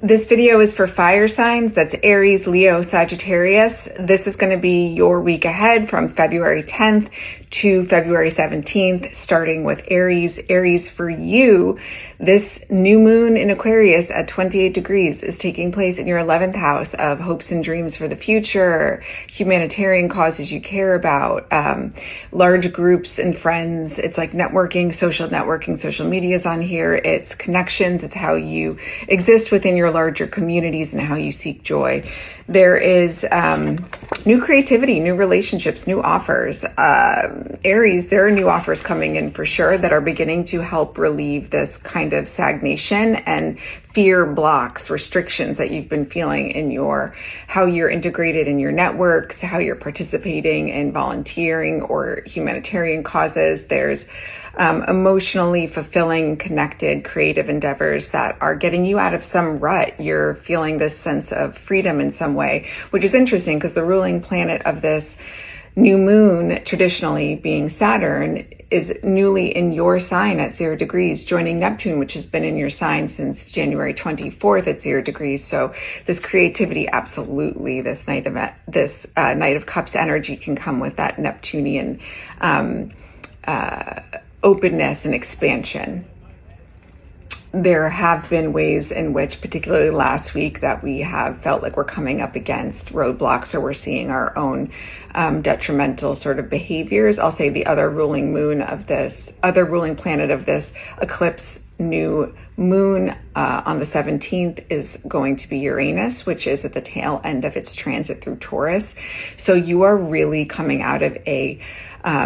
This video is for fire signs. That's Aries, Leo, Sagittarius. This is going to be your week ahead from February 10th to February 17th, starting with Aries. Aries, for you, this new moon in Aquarius at 28 degrees is taking place in your 11th house of hopes and dreams for the future, humanitarian causes you care about, large groups and friends. It's like networking, social media is on here. It's connections. It's how you exist within your larger communities and how you seek joy. There is new creativity, new relationships, new offers. Aries, there are new offers coming in for sure that are beginning to help relieve this kind of stagnation and fear blocks, restrictions that you've been feeling in how you're integrated in your networks, how you're participating in volunteering or humanitarian causes. There's emotionally fulfilling, connected, creative endeavors that are getting you out of some rut. You're feeling this sense of freedom in some way, which is interesting because the ruling planet of this new moon, traditionally being Saturn, is newly in your sign at 0 degrees, joining Neptune, which has been in your sign since January 24th at 0 degrees. So this creativity, absolutely, this Knight of Cups energy can come with that Neptunian openness and expansion. There have been ways in which, particularly last week, that we have felt like we're coming up against roadblocks, or we're seeing our own detrimental sort of behaviors. I'll say the other ruling planet of this eclipse new moon on the 17th is going to be Uranus, which is at the tail end of its transit through Taurus. So you are really coming out of a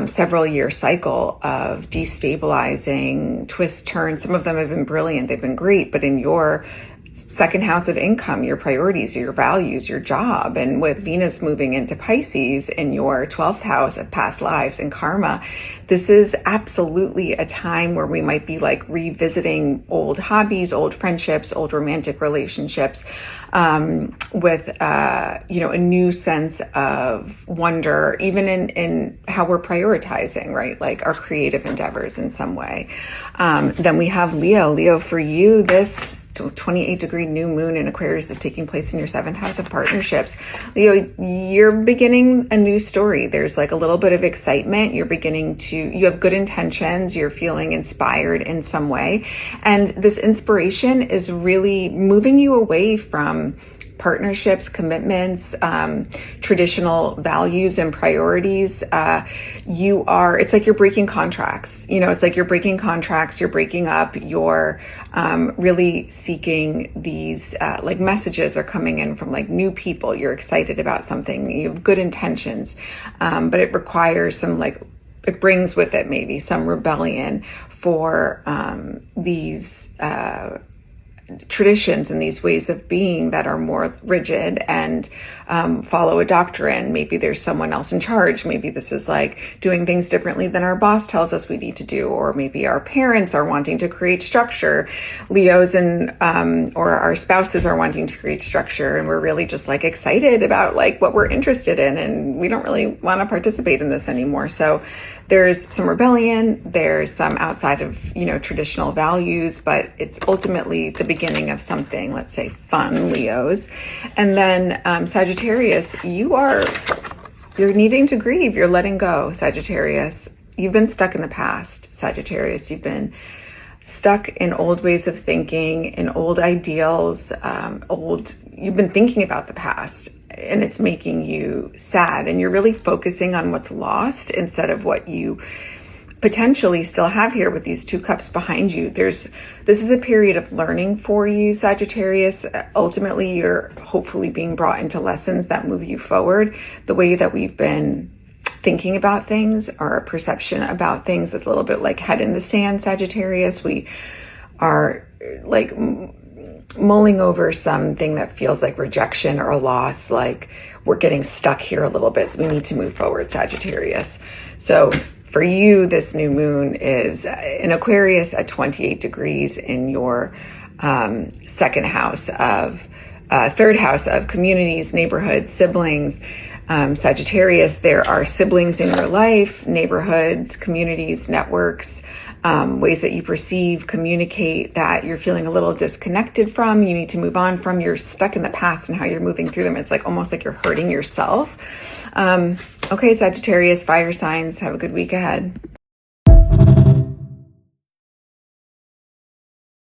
several year cycle of destabilizing twists, turns. Some of them have been brilliant. They've been great, but in your second house of income, your priorities, your values, your job, and with Venus moving into Pisces in your 12th house of past lives and karma, this is absolutely a time where we might be like revisiting old hobbies, old friendships, old romantic relationships, with a new sense of wonder, even in how we're prioritizing, right? Like our creative endeavors in some way. Then we have Leo. Leo, for you, this 28 degree new moon in Aquarius is taking place in your 7th house of partnerships. Leo, you're beginning a new story. There's like a little bit of excitement. You have good intentions. You're feeling inspired in some way. And this inspiration is really moving you away from partnerships, commitments, traditional values and priorities. It's like you're breaking contracts. You're breaking up, you're really seeking these, like messages are coming in from like new people. You're excited about something, you have good intentions, but it requires it brings with it maybe some rebellion for these traditions and these ways of being that are more rigid and follow a doctrine. Maybe there's someone else in charge. Maybe this is like doing things differently than our boss tells us we need to do, or maybe our parents are wanting to create structure. Leos and or our spouses are wanting to create structure, and we're really just like excited about like what we're interested in, and we don't really want to participate in this anymore. So there's some rebellion, there's some outside of, traditional values, but it's ultimately the beginning of something, let's say, fun, Leos. And then Sagittarius, you're needing to grieve, you're letting go, Sagittarius. You've been stuck in the past, Sagittarius. You've been stuck in old ways of thinking, in old ideals, you've been thinking about the past, and it's making you sad, and you're really focusing on what's lost instead of what you potentially still have here with these 2 cups behind you. This is a period of learning for you, Sagittarius. Ultimately, you're hopefully being brought into lessons that move you forward. The way that we've been thinking about things, our perception about things is a little bit like head in the sand, Sagittarius. We are like mulling over something that feels like rejection or a loss, like we're getting stuck here a little bit. So we need to move forward, Sagittarius. So for you, this new moon is in Aquarius at 28 degrees in your third house of communities, neighborhoods, siblings. Sagittarius, there are siblings in your life, neighborhoods, communities, networks, ways that you perceive, communicate that you're feeling a little disconnected from, you need to move on from, you're stuck in the past and how you're moving through them. It's like almost like you're hurting yourself. Okay, Sagittarius, fire signs, have a good week ahead.